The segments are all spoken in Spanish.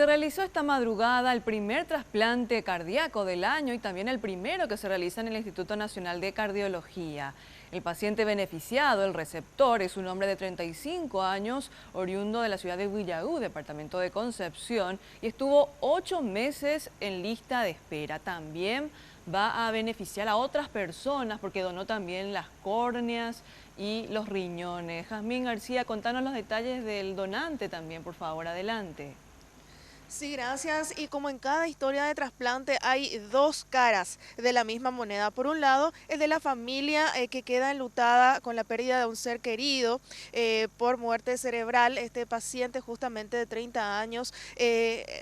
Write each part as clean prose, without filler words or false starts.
realizó esta madrugada el primer trasplante cardíaco del año y también el primero que se realiza en el Instituto Nacional de Cardiología. El paciente beneficiado, el receptor, es un hombre de 35 años, oriundo de la ciudad de Villaú, departamento de Concepción, y estuvo 8 meses en lista de espera. También va a beneficiar a otras personas porque donó también las córneas y los riñones. Jazmín García, contanos los detalles del donante también, por favor, adelante. Sí, gracias. Y como en cada historia de trasplante hay dos caras de la misma moneda. Por un lado, el de la familia que queda enlutada con la pérdida de un ser querido por muerte cerebral. Este paciente justamente de 30 años,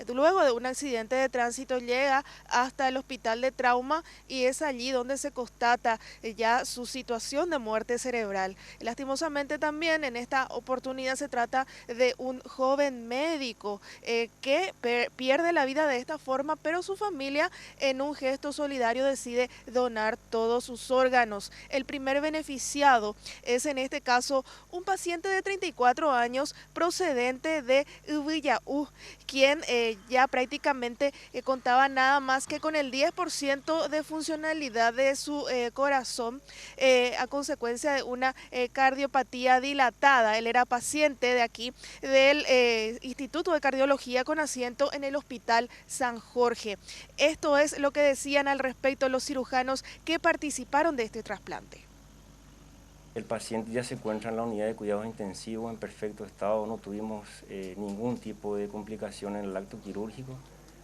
luego de un accidente de tránsito, llega hasta el hospital de trauma y es allí donde se constata ya su situación de muerte cerebral. Lastimosamente también en esta oportunidad se trata de un joven médico que pierde la vida de esta forma, pero su familia en un gesto solidario decide donar todos sus órganos. El primer beneficiado es en este caso un paciente de 34 años procedente de Villaú, quien ya prácticamente contaba nada más que con el 10% de funcionalidad de su corazón a consecuencia de una cardiopatía dilatada. Él era paciente de aquí del Instituto de Cardiología con asiento en el Hospital San Jorge. Esto es lo que decían al respecto los cirujanos que participaron de este trasplante. El paciente ya se encuentra en la unidad de cuidados intensivos en perfecto estado, no tuvimos ningún tipo de complicación en el acto quirúrgico.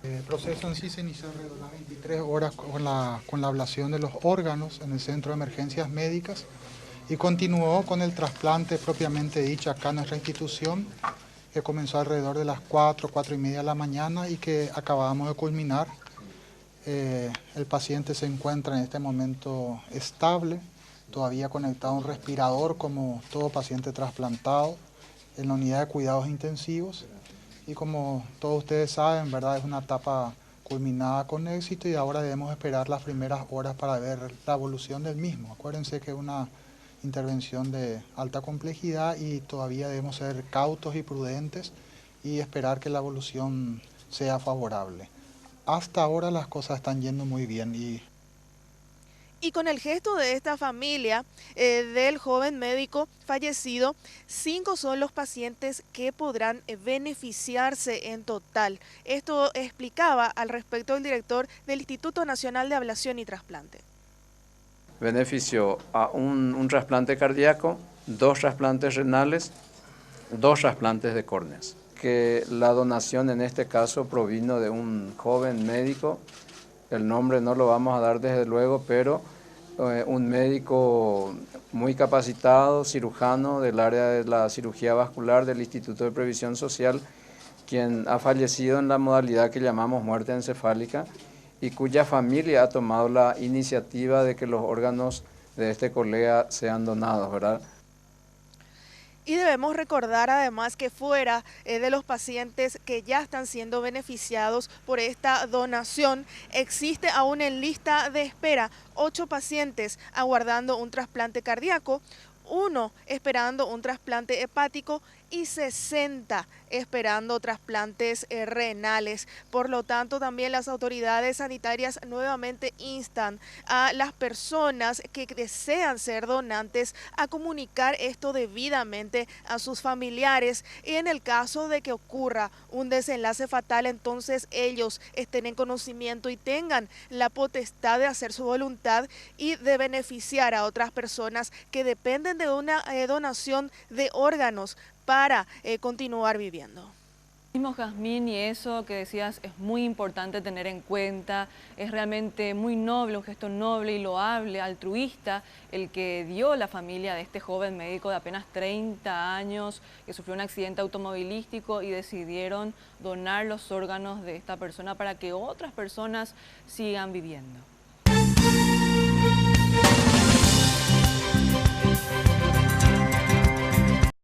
El proceso en sí se inició alrededor de las 23 horas con la ablación de los órganos en el Centro de Emergencias Médicas y continuó con el trasplante propiamente dicho acá en nuestra institución, que comenzó alrededor de las 4 y media de la mañana y que acabamos de culminar. El paciente se encuentra en este momento estable, todavía conectado a un respirador como todo paciente trasplantado en la unidad de cuidados intensivos. Y como todos ustedes saben, ¿verdad? Es una etapa culminada con éxito y ahora debemos esperar las primeras horas para ver la evolución del mismo. Acuérdense que es una intervención de alta complejidad y todavía debemos ser cautos y prudentes y esperar que la evolución sea favorable. Hasta ahora las cosas están yendo muy bien Y con el gesto de esta familia del joven médico fallecido, 5 son los pacientes que podrán beneficiarse en total. Esto explicaba al respecto el director del Instituto Nacional de Ablación y Trasplante. Benefició a un trasplante cardíaco, 2 trasplantes renales, 2 trasplantes de córneas. Que la donación en este caso provino de un joven médico, el nombre no lo vamos a dar desde luego, pero un médico muy capacitado, cirujano del área de la cirugía vascular del Instituto de Previsión Social, quien ha fallecido en la modalidad que llamamos muerte encefálica y cuya familia ha tomado la iniciativa de que los órganos de este colega sean donados, ¿verdad? Y debemos recordar además que fuera de los pacientes que ya están siendo beneficiados por esta donación, existe aún en lista de espera 8 pacientes aguardando un trasplante cardíaco, 1 esperando un trasplante hepático y 60 esperando trasplantes renales. Por lo tanto, también las autoridades sanitarias nuevamente instan a las personas que desean ser donantes a comunicar esto debidamente a sus familiares y en el caso de que ocurra un desenlace fatal, entonces ellos estén en conocimiento y tengan la potestad de hacer su voluntad y de beneficiar a otras personas que dependen de una donación de órganos para continuar viviendo. Mismo Jazmín, y eso que decías es muy importante tener en cuenta, es realmente muy noble, un gesto noble y loable, altruista, el que dio la familia de este joven médico de apenas 30 años que sufrió un accidente automovilístico y decidieron donar los órganos de esta persona para que otras personas sigan viviendo.